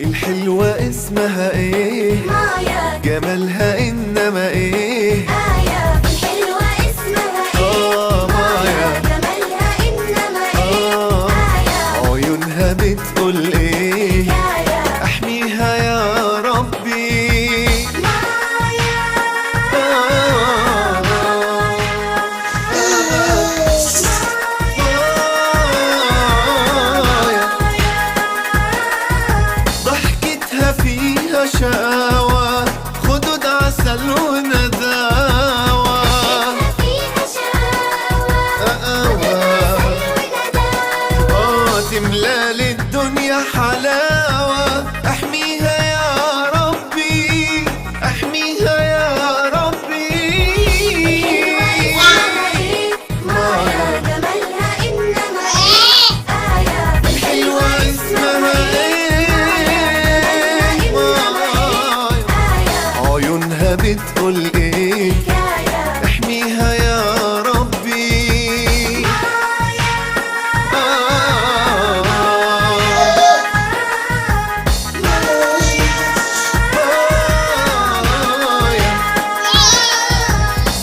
الحلوة اسمها ايه؟ مايا. جمالها انما ايه؟ آية. الحلوة اسمها ايه؟ مايا. جمالها انما ايه؟ آية. عيونها بتقول ايه؟ حكاية. احميها يا ربي. مايا. ضحكتها فيها شقاوة، خدود عسل ونداوة. فيها شقاوة. تملى للدنيا حلاوة. احميها يا ربي، احميها يا ربي. مايا. جمالها انما ايه؟ آية. الحلوة اسمها ايه؟ مايا. عيونها بتقول ايه؟ حكاية. احميها يا ربي.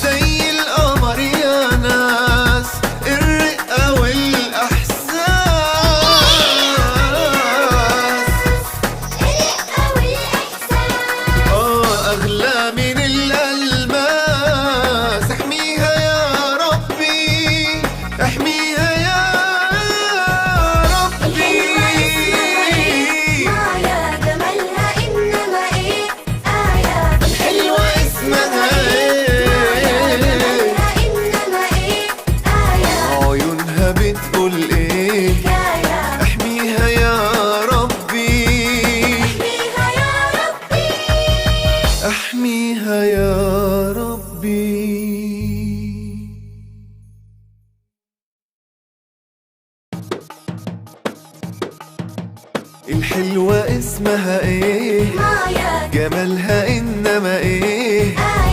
زي القمر يا ناس، الرقة والإحساس. الرقة والإحساس. أغلى من الألماس. احميها يا ربي، احميها يا ربي. مايا. جمالها إنما إيه؟ آية. الحلوة اسمها جمالها إنما إيه؟ آية. عيونها بتقول ايه؟ حكاية. احميها يا ربي، احميها يا ربي. احميها يا ربي. الحلوة اسمها ايه؟ مايا. جمالها انما ايه؟ آية.